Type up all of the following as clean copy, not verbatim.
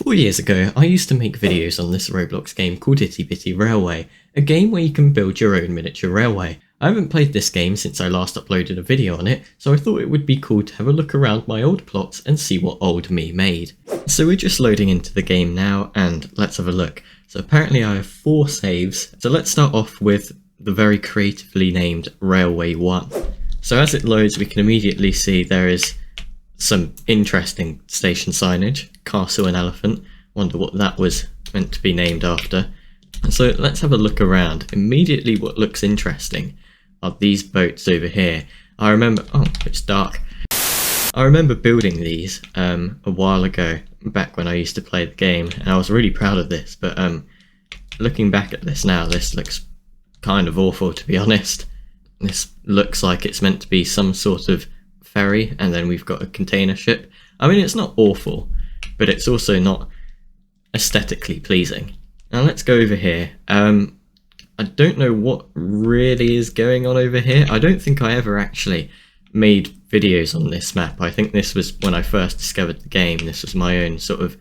couple of years ago, I used to make videos on this Roblox game called Itty Bitty Railway, a game where you can build your own miniature railway. I haven't played this game since I last uploaded a video on it, so I thought it would be cool to have a look around my old plots and see what old me made. So we're just loading into the game now, and let's have a look. So apparently I have 4 saves, so let's start off with the very creatively named Railway 1. So as it loads, we can immediately see there is some interesting station signage, Castle and Elephant. Wonder what that was meant to be named after. And so let's have a look around. Immediately what looks interesting are these boats over here. I remember, oh, it's dark. I remember building these a while ago, back when I used to play the game, and I was really proud of this, but looking back at this now, this looks kind of awful, to be honest. This looks like it's meant to be some sort of ferry, and then we've got a container ship. I mean, it's not awful, but it's also not aesthetically pleasing. Now let's go over here. I don't know what really is going on over here. I don't think I ever actually made videos on this map. I think this was when I first discovered the game. This was my own sort of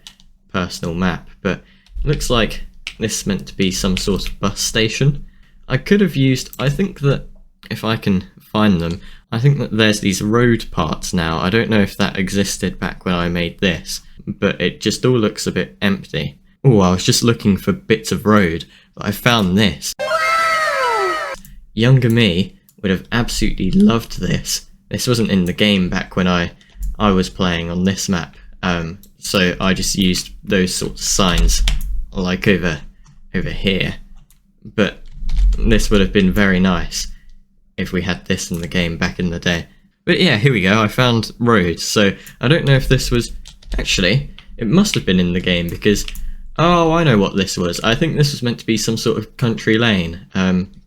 personal map, but it looks like this is meant to be some sort of bus station. I could have used, I think that if I can find them, I think that there's these road parts now. I don't know if that existed back when I made this, but it just all looks a bit empty. Oh, I was just looking for bits of road, but I found this. Younger me would have absolutely loved this. This wasn't in the game back when I was playing on this map, so I just used those sorts of signs like over here. But this would have been very nice if we had this in the game back in the day. But yeah, here we go, I found roads. So I don't know if this was, actually, it must have been in the game because, oh, I know what this was. I think this was meant to be some sort of country lane.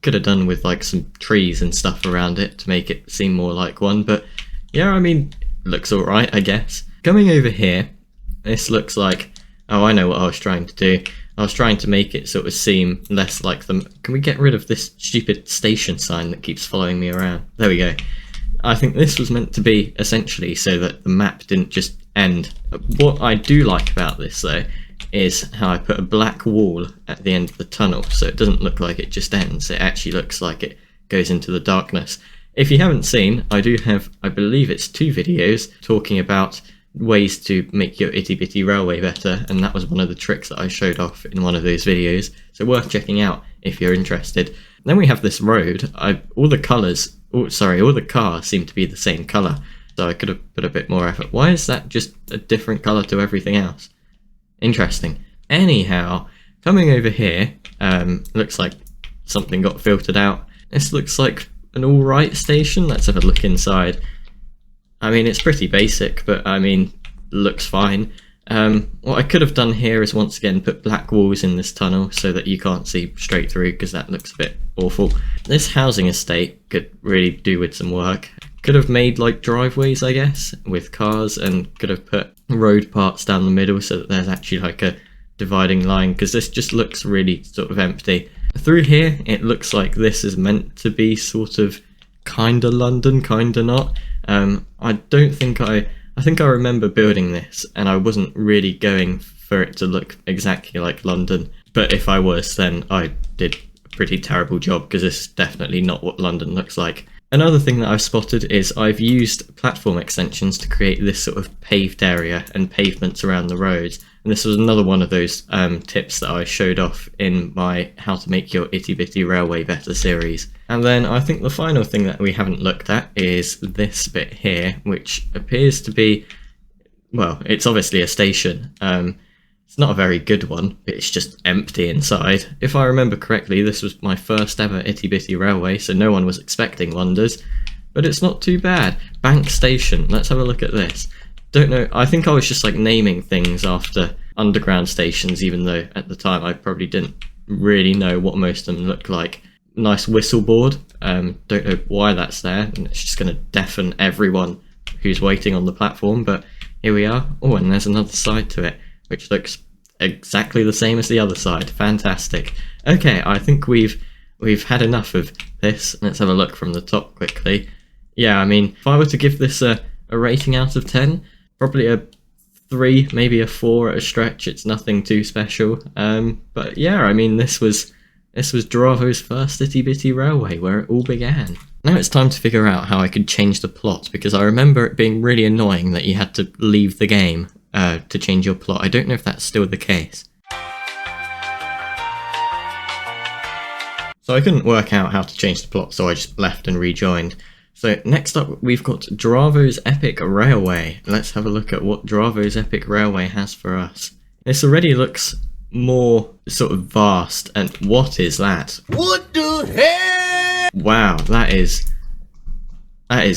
Could have done with like some trees and stuff around it to make it seem more like one, but yeah, I mean, it looks alright, I guess. Coming over here, this looks like, oh, I know what I was trying to do. I was trying to make it sort of seem less like them. Can we get rid of this stupid station sign that keeps following me around? There we go. I think this was meant to be essentially so that the map didn't just end. What I do like about this though is how I put a black wall at the end of the tunnel, so it doesn't look like it just ends. It actually looks like it goes into the darkness. If you haven't seen, I do have, I believe it's 2 videos talking about ways to make your Itty Bitty Railway better, and that was one of the tricks that I showed off in one of those videos, so worth checking out if you're interested. Then we have this road. All the colours, all the cars seem to be the same colour, so I could have put a bit more effort. Why is that just a different colour to everything else? Interesting. Anyhow, coming over here, looks like something got filtered out. This looks like an alright station. Let's have a look inside. I mean, it's pretty basic, but I mean, looks fine. What I could have done here is once again put black walls in this tunnel so that you can't see straight through, because that looks a bit awful. This housing estate could really do with some work. Could have made like driveways, I guess, with cars, and could have put road parts down the middle so that there's actually like a dividing line, because this just looks really sort of empty. Through here, it looks like this is meant to be sort of kinda London, kinda not. I don't think I think I remember building this and I wasn't really going for it to look exactly like London, but if I was, then I did a pretty terrible job, because this is definitely not what London looks like. Another thing that I've spotted is I've used platform extensions to create this sort of paved area and pavements around the roads, and this was another one of those tips that I showed off in my How to Make Your Itty Bitty Railway Better series. And then I think the final thing that we haven't looked at is this bit here, which appears to be, well, it's obviously a station. It's not a very good one, but it's just empty inside. If I remember correctly, this was my first ever Itty Bitty Railway, so no one was expecting wonders, but it's not too bad. Bank Station, let's have a look at this. Don't know, I think I was just like naming things after underground stations, even though at the time I probably didn't really know what most of them looked like. Nice whistle board, don't know why that's there, and it's just going to deafen everyone who's waiting on the platform, but here we are. Oh, and there's another side to it, which looks exactly the same as the other side. Fantastic. Okay, I think we've had enough of this. Let's have a look from the top quickly. Yeah, I mean, if I were to give this a rating out of 10, probably a 3, maybe a 4 at a stretch. It's nothing too special. But yeah, I mean, this was Dravo's first Itty Bitty Railway, where it all began. Now it's time to figure out how I could change the plot, because I remember it being really annoying that you had to leave the game to change your plot. I don't know if that's still the case. So I couldn't work out how to change the plot, so I just left and rejoined. So next up we've got Dravo's Epic Railway. Let's have a look at what Dravo's Epic Railway has for us. This already looks more sort of vast, and what is that? What the hell? Wow, that is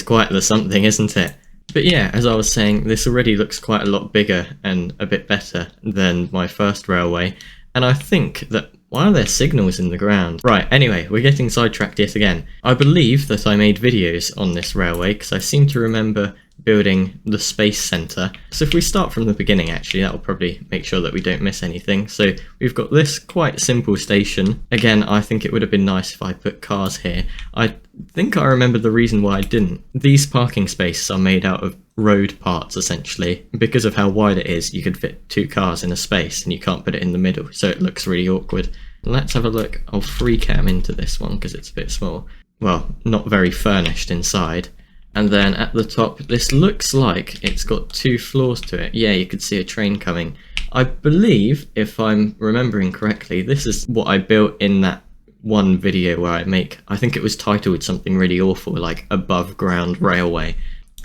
quite the something, isn't it? But yeah, as I was saying, this already looks quite a lot bigger and a bit better than my first railway, and I think that why are there signals in the ground? Right, anyway, we're getting sidetracked yet again. I believe that I made videos on this railway because I seem to remember building the space center. So if we start from the beginning, actually, that will probably make sure that we don't miss anything. So we've got this quite simple station. Again, I think it would have been nice if I put cars here. I think I remember the reason why I didn't. These parking spaces are made out of road parts, essentially. Because of how wide it is, you could fit 2 cars in a space and you can't put it in the middle, so it looks really awkward. Let's have a look. I'll free cam into this one because it's a bit small. Well, not very furnished inside. And then at the top, this looks like it's got 2 floors to it. Yeah, you could see a train coming. I believe, if I'm remembering correctly, this is what I built in that one video where I think it was titled something really awful, like Above Ground Railway.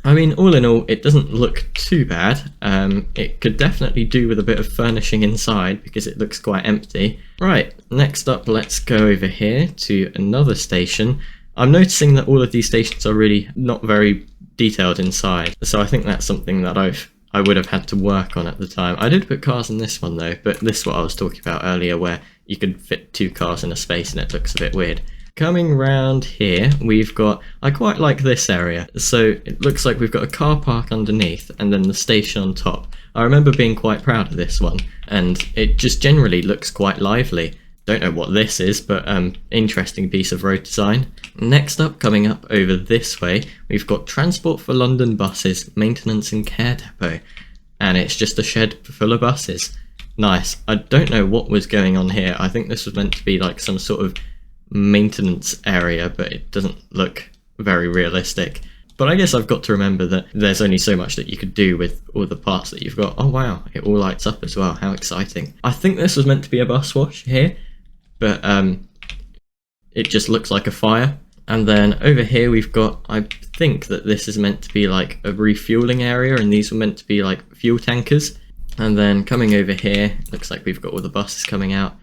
I mean, all in all, it doesn't look too bad. It could definitely do with a bit of furnishing inside because it looks quite empty. Right, next up, let's go over here to another station. I'm noticing that all of these stations are really not very detailed inside, so I think that's something that I would have had to work on at the time. I did put cars in this one though, but this is what I was talking about earlier, where you could fit 2 cars in a space and it looks a bit weird. Coming round here, we've got, I quite like this area, so it looks like we've got a car park underneath and then the station on top. I remember being quite proud of this one, and it just generally looks quite lively. Don't know what this is, but interesting piece of road design. Next up, coming up over this way, we've got Transport for London Buses, Maintenance and Care Depot, and it's just a shed full of buses. Nice. I don't know what was going on here. I think this was meant to be like some sort of maintenance area, but it doesn't look very realistic. But I guess I've got to remember that there's only so much that you could do with all the parts that you've got. Oh wow, it all lights up as well. How exciting. I think this was meant to be a bus wash here, but it just looks like a fire. And then over here we've got, I think that this is meant to be like a refueling area, and these were meant to be like fuel tankers. And then coming over here, looks like we've got all the buses coming out.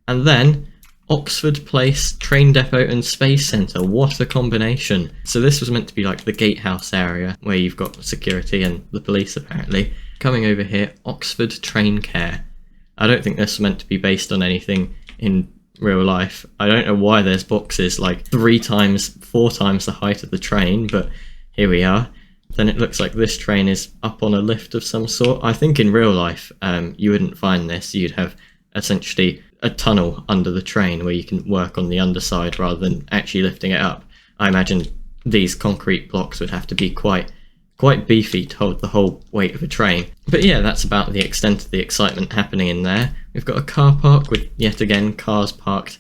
And then Oxford Place, Train Depot and Space Centre. What a combination. So this was meant to be like the gatehouse area where you've got security and the police apparently. Coming over here, Oxford Train Care. I don't think this was meant to be based on anything in real life. I don't know why there's boxes like 3 times, 4 times the height of the train, but here we are. Then it looks like this train is up on a lift of some sort. I think in real life you wouldn't find this. You'd have essentially a tunnel under the train where you can work on the underside rather than actually lifting it up. I imagine these concrete blocks would have to be quite beefy to hold the whole weight of a train. But yeah, that's about the extent of the excitement happening in there. We've got a car park with, yet again, cars parked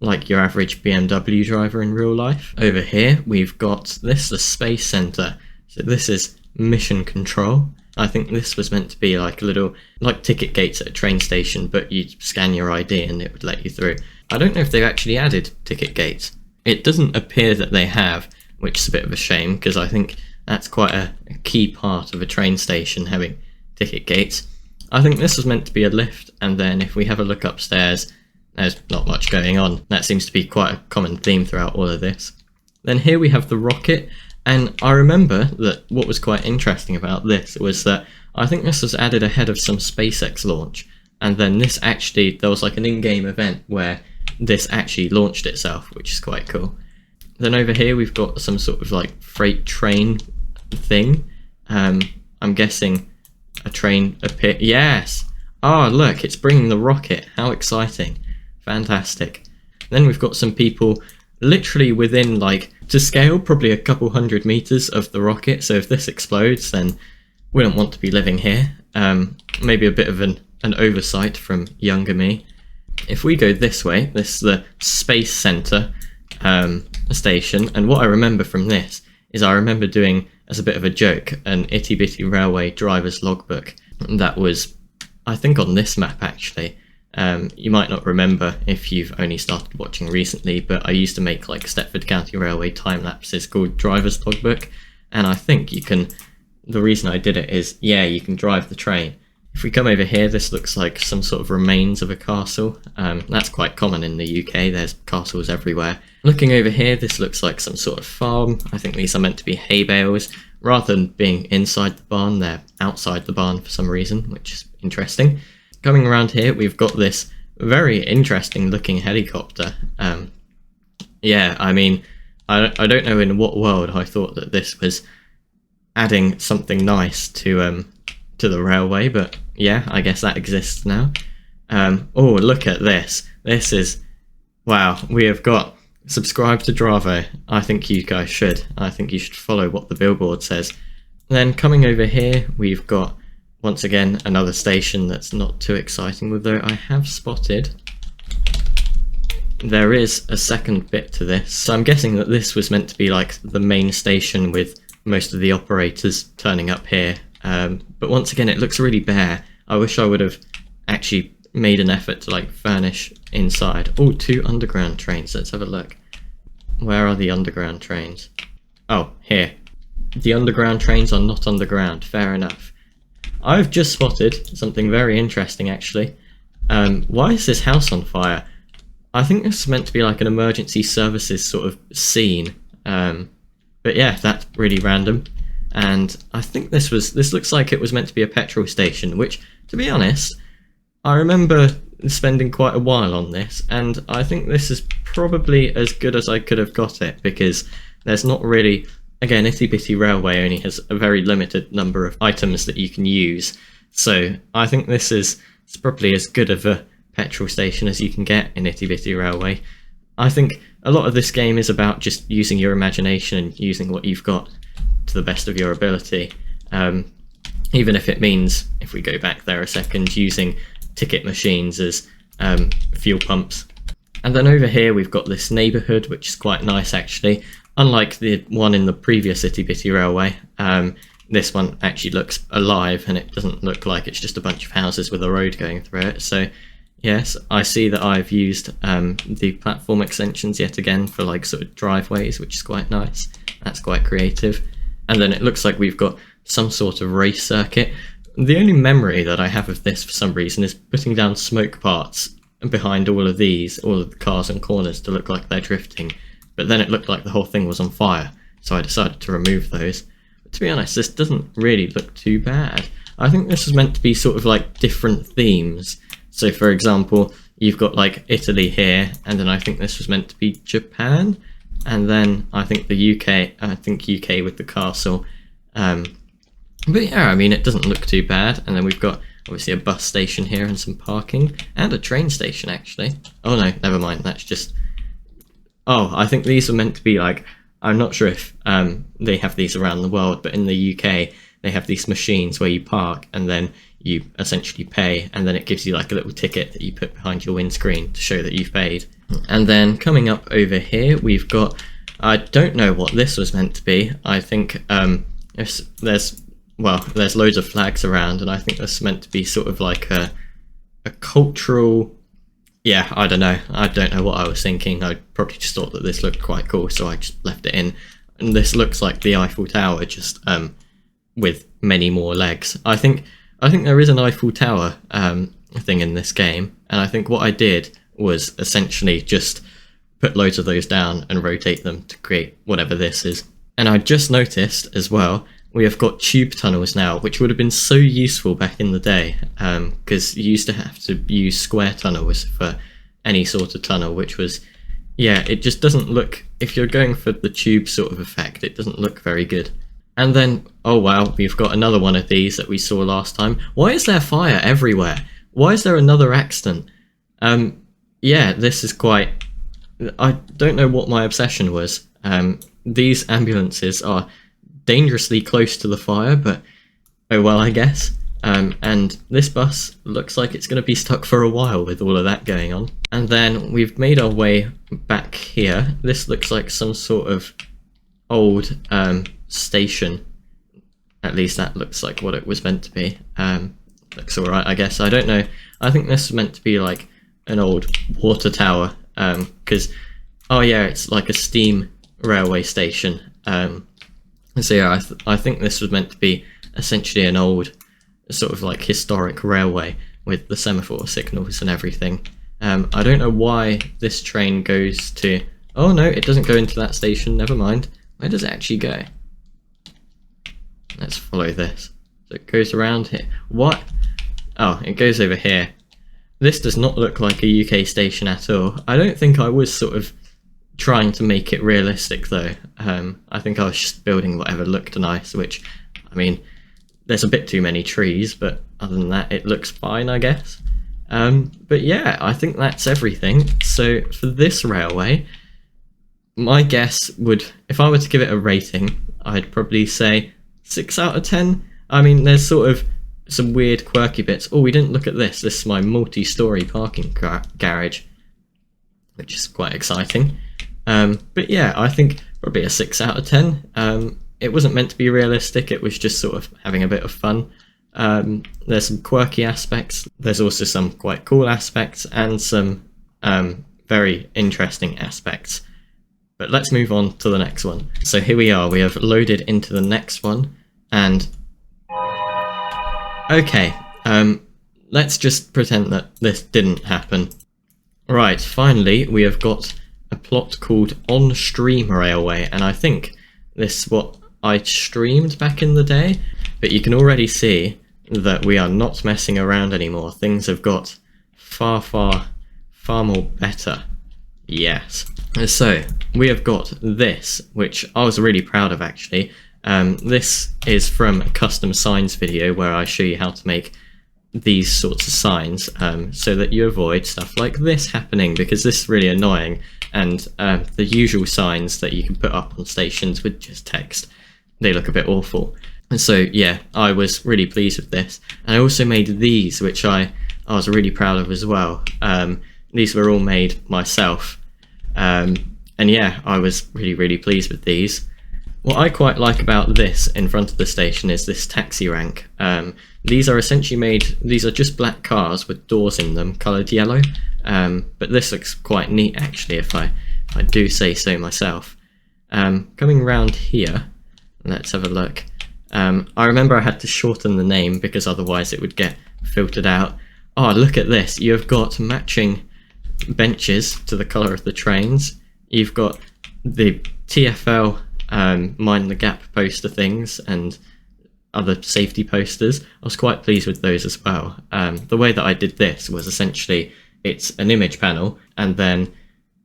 like your average BMW driver in real life. Over here we've got this, the Space Centre. So this is Mission Control. I think this was meant to be like a little, like ticket gates at a train station, but you scan your ID and it would let you through. I don't know if they've actually added ticket gates. It doesn't appear that they have, which is a bit of a shame, because I think that's quite a key part of a train station, having ticket gates. I think this was meant to be a lift, and then if we have a look upstairs, there's not much going on. That seems to be quite a common theme throughout all of this. Then here we have the rocket. And I remember that what was quite interesting about this was that I think this was added ahead of some SpaceX launch, and then this actually, there was like an in-game event where this actually launched itself, which is quite cool. Then over here we've got some sort of like freight train thing. I'm guessing a train appeared. Yes! Oh look, it's bringing the rocket. How exciting. Fantastic. Then we've got some people literally within, like, to scale, probably a couple 100 meters of the rocket, so if this explodes then we don't want to be living here. Maybe a bit of an oversight from younger me. If we go this way, this is the Space Centre station, and what I remember from this is I remember doing, as a bit of a joke, an Itty Bitty Railway driver's logbook. That was, I think, on this map actually. You might not remember if you've only started watching recently, but I used to make like Stepford County Railway time lapses called driver's logbook, and I think you can, the reason I did it is, yeah, you can drive the train. If we come over here, this looks like some sort of remains of a castle. That's quite common in the UK, there's castles everywhere. Looking over here, this looks like some sort of farm. I think these are meant to be hay bales. Rather than being inside the barn, they're outside the barn for some reason, which is interesting. Coming around here, we've got this very interesting looking helicopter. Yeah, I mean, I don't know in what world I thought that this was adding something nice to the railway, but yeah, I guess that exists now. Oh, look at this. This is, wow, we have got subscribe to Dravo. I think you guys should. I think you should follow what the billboard says. Then coming over here, we've got, once again, another station that's not too exciting, although I have spotted there is a second bit to this. So I'm guessing that this was meant to be like the main station with most of the operators turning up here. But once again, it looks really bare. I wish I would have actually made an effort to like furnish inside. Oh, 2 underground trains. Let's have a look. Where are the underground trains? Oh, here. The underground trains are not underground. Fair enough. I've just spotted something very interesting actually. Why is this house on fire? I think this is meant to be like an emergency services sort of scene. But yeah, that's really random. And I think this looks like it was meant to be a petrol station, which, to be honest, I remember spending quite a while on this, and I think this is probably as good as I could have got it, because there's not really, again, Itty Bitty Railway only has a very limited number of items that you can use, so I think this is probably as good of a petrol station as you can get in Itty Bitty Railway. I think a lot of this game is about just using your imagination and using what you've got to the best of your ability, even if it means, if we go back there a second, using ticket machines as fuel pumps. And then over here we've got this neighbourhood, which is quite nice actually. Unlike the one in the previous Itty Bitty Railway, this one actually looks alive and it doesn't look like it's just a bunch of houses with a road going through it. So yes, I see that I've used the platform extensions yet again for like sort of driveways, which is quite nice. That's quite creative. And then it looks like we've got some sort of race circuit. The only memory that I have of this for some reason is putting down smoke parts behind all of these, all of the cars and corners, to look like they're drifting. But then it looked like the whole thing was on fire, so I decided to remove those. But to be honest, this doesn't really look too bad. I think this was meant to be sort of like different themes. So for example, you've got like Italy here, and then I think this was meant to be Japan. And then I think the UK, UK with the castle. But yeah, I mean, it doesn't look too bad. And then we've got obviously a bus station here and some parking, and a train station actually. Oh no, never mind, that's just... Oh, I think these are meant to be like, I'm not sure if they have these around the world, but in the UK they have these machines where you park and then you essentially pay, and then it gives you like a little ticket that you put behind your windscreen to show that you've paid. And then coming up over here we've got, I don't know what this was meant to be. I think there's loads of flags around, and I think this is meant to be sort of like a cultural, yeah, I don't know what I was thinking. I probably just thought that this looked quite cool, so I just left it in. And this looks like the Eiffel Tower, just with many more legs. I think there is an Eiffel Tower thing in this game, and I think what I did was essentially just put loads of those down and rotate them to create whatever this is. And I just noticed as well, we have got tube tunnels now, which would have been so useful back in the day, because you used to have to use square tunnels for any sort of tunnel, which was, yeah, it just doesn't look, if you're going for the tube sort of effect, it doesn't look very good. And then, oh wow, we've got another one of these that we saw last time. Why is there fire everywhere? Why is there another accident? Yeah, this is quite... I don't know what my obsession was. These ambulances are dangerously close to the fire, but oh well, I guess. And this bus looks like it's going to be stuck for a while with all of that going on. And then we've made our way back here. This looks like some sort of old station. At least that looks like what it was meant to be. Looks alright, I guess. I don't know. I think this is meant to be like an old water tower. Because, oh yeah, it's like a steam railway station. So yeah, I think this was meant to be essentially an old sort of like historic railway with the semaphore signals and everything. I don't know why this train goes to... Oh no, it doesn't go into that station, never mind. Where does it actually go? Let's follow this. So it goes around here. What? Oh, it goes over here. This does not look like a UK station at all. I don't think I was sort of trying to make it realistic though. I think I was just building whatever looked nice, which, I mean, there's a bit too many trees, but other than that, it looks fine, I guess. But yeah, I think that's everything. So for this railway, my guess would, if I were to give it a rating, I'd probably say 6 out of 10. I mean, there's sort of some weird quirky bits. Oh, we didn't look at this. This is my multi-story parking garage, which is quite exciting. But yeah, I think probably a 6 out of 10. It wasn't meant to be realistic, it was just sort of having a bit of fun. There's some quirky aspects, there's also some quite cool aspects, and some very interesting aspects. But let's move on to the next one. So here we are, we have loaded into the next one, and... Okay, let's just pretend that this didn't happen. Right, finally we have got a plot called On Stream Railway, and I think this is what I streamed back in the day, but you can already see that we are not messing around anymore. Things have got far more better. Yes. So, we have got this, which I was really proud of actually. This is from a custom signs video where I show you how to make these sorts of signs so that you avoid stuff like this happening, because this is really annoying, and the usual signs that you can put up on stations with just text, they look a bit awful. And so yeah, I was really pleased with this. And I also made these, which I was really proud of as well. These were all made myself, and yeah, I was really pleased with these. What I quite like about this in front of the station is this taxi rank. These are essentially made, these are just black cars with doors in them, coloured yellow, but this looks quite neat actually, if I do say so myself. Coming round here, let's have a look. I remember I had to shorten the name because otherwise it would get filtered out. Oh, look at this, you've got matching benches to the colour of the trains, you've got the TfL Mind the Gap poster things and other safety posters. I was quite pleased with those as well. The way that I did this was essentially, it's an image panel, and then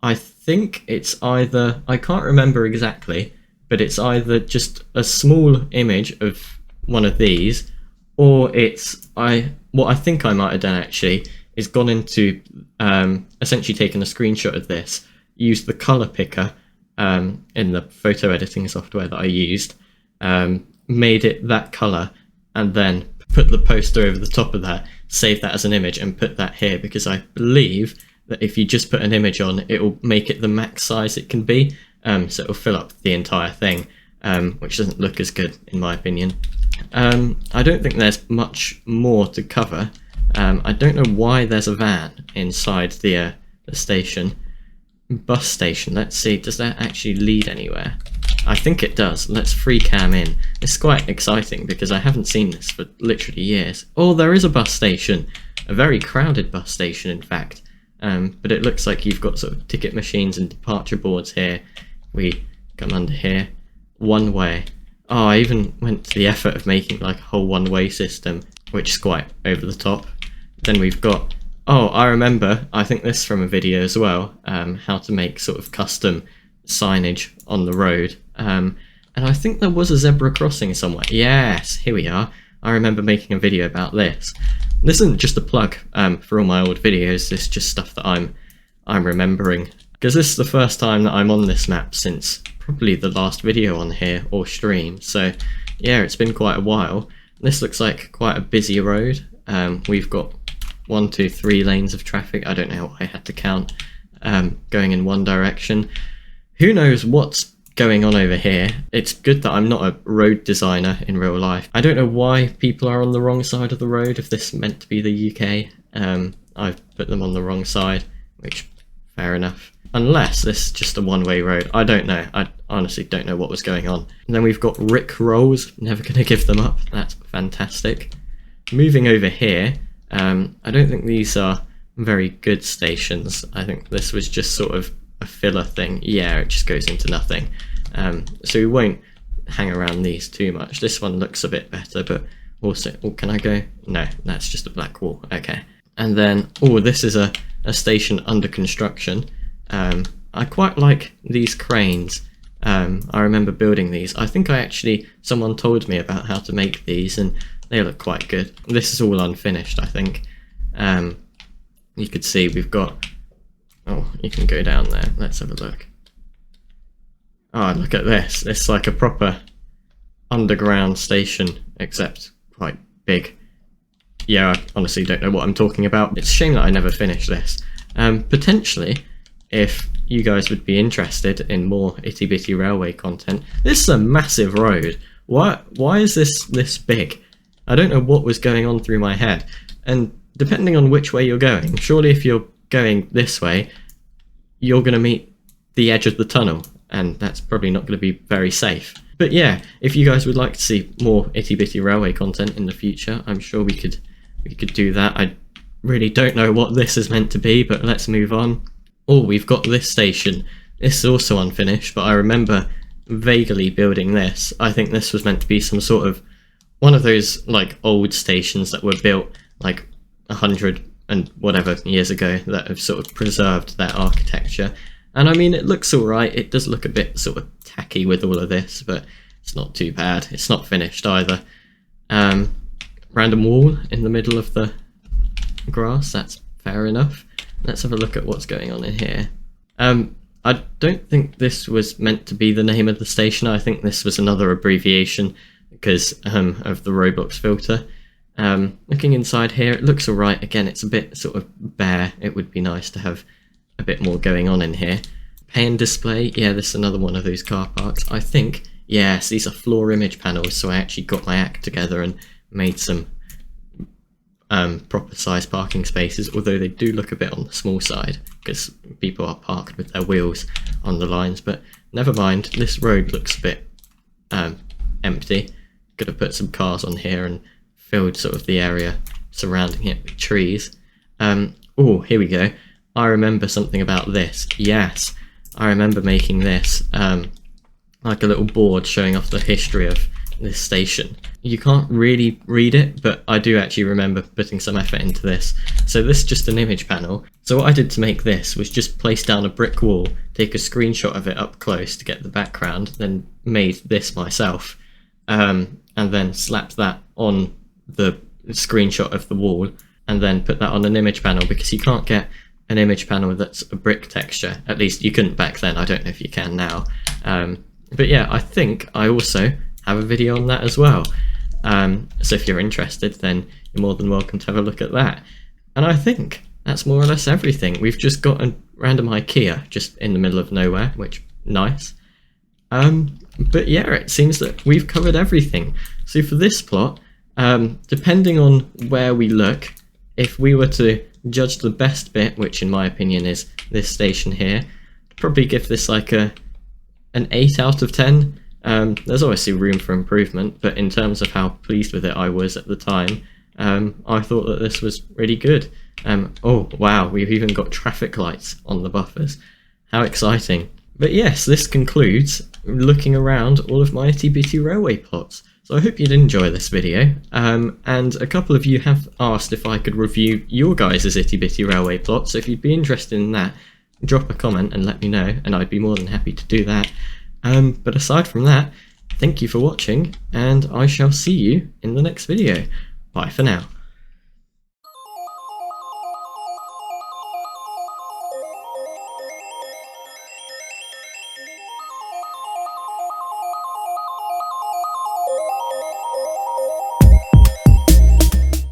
I think it's either, I can't remember exactly, but it's either just a small image of one of these, or it's, what I think I might have done actually is gone into, essentially taken a screenshot of this, used the colour picker in the photo editing software that I used, made it that colour, and then put the poster over the top of that, save that as an image and put that here, because I believe that if you just put an image on, it will make it the max size it can be, so it will fill up the entire thing, which doesn't look as good in my opinion. I don't think there's much more to cover. I don't know why there's a van inside the station. Bus station, let's see, does that actually lead anywhere? I think it does. Let's free cam in. It's quite exciting because I haven't seen this for literally years. Oh, there is a bus station, a very crowded bus station in fact, but it looks like you've got sort of ticket machines and departure boards here. We come under here, one way. Oh, I even went to the effort of making like a whole one-way system, which is quite over the top. Then we've got, oh, I remember, I think this is from a video as well, how to make sort of custom signage on the road. And I think there was a zebra crossing somewhere. Yes, here we are. I remember making a video about this. This isn't just a plug for all my old videos, this is just stuff that I'm remembering. Because this is the first time that I'm on this map since probably the last video on here, or stream, so yeah, it's been quite a while. this looks like quite a busy road. We've got 1, 2, 3 lanes of traffic. I don't know what I had to count, going in one direction. Who knows what's going on over here. It's good that I'm not a road designer in real life. I don't know why people are on the wrong side of the road if this is meant to be the UK. I've put them on the wrong side, which, fair enough. Unless this is just a one-way road. I don't know. I honestly don't know what was going on. And then we've got Rick rolls. Never going to give them up. That's fantastic. Moving over here, I don't think these are very good stations. I think this was just sort of a filler thing. Yeah, it just goes into nothing. So we won't hang around these too much. This one looks a bit better, but also, oh, can I go? No, that's just a black wall. Okay. And then, oh, this is a station under construction. I quite like these cranes. I remember building these. I think someone told me about how to make these, and they look quite good. This is all unfinished, I think. You could see we've got, oh, you can go down there. Let's have a look. Oh, look at this. It's like a proper underground station, except quite big. Yeah, I honestly don't know what I'm talking about. It's a shame that I never finished this. Potentially, if you guys would be interested in more Itty Bitty Railway content. This is a massive road. Why is this big? I don't know what was going on through my head. And depending on which way you're going, surely if you're going this way, you're going to meet the edge of the tunnel, and that's probably not going to be very safe. But yeah, if you guys would like to see more Itty Bitty Railway content in the future, I'm sure we could do that. I really don't know what this is meant to be, but let's move on. Oh, we've got this station. This is also unfinished, but I remember vaguely building this. I think this was meant to be some sort of one of those like old stations that were built like 100 and whatever years ago that have sort of preserved their architecture. And I mean, it looks alright. It does look a bit sort of tacky with all of this, but it's not too bad. It's not finished either. Random wall in the middle of the grass, that's fair enough. Let's have a look at what's going on in here. I don't think this was meant to be the name of the station. I think this was another abbreviation because of the Roblox filter. Looking inside here, it looks alright. Again, it's a bit sort of bare. It would be nice to have a bit more going on in here. Pay and display. Yeah, this is another one of those car parks. I think, yes, these are floor image panels, so I actually got my act together and made some proper size parking spaces, although they do look a bit on the small side because people are parked with their wheels on the lines. But never mind, this road looks a bit empty. Could have put some cars on here and filled sort of the area surrounding it with trees. Oh, here we go. I remember something about this. Yes, I remember making this like a little board showing off the history of this station. You can't really read it, but I do actually remember putting some effort into this. So this is just an image panel. So what I did to make this was just place down a brick wall, take a screenshot of it up close to get the background, then made this myself, and then slapped that on the screenshot of the wall, and then put that on an image panel, because you can't get an image panel that's a brick texture. At least you couldn't back then. I don't know if you can now. But yeah, I think I also have a video on that as well. So if you're interested, then you're more than welcome to have a look at that. And I think that's more or less everything. We've just got a random IKEA just in the middle of nowhere, which, nice. But yeah, it seems that we've covered everything. So for this plot, depending on where we look, if we were to judge the best bit, which in my opinion is this station here, I'd probably give this like an 8 out of 10. There's obviously room for improvement, but in terms of how pleased with it I was at the time, I thought that this was really good. Oh wow, we've even got traffic lights on the buffers. How exciting. But yes, this concludes looking around all of my Itty Bitty Railway plots. So I hope you did enjoy this video, and a couple of you have asked if I could review your guys' Itty Bitty Railway plot, so if you'd be interested in that, drop a comment and let me know, and I'd be more than happy to do that. But aside from that, thank you for watching, and I shall see you in the next video. Bye for now.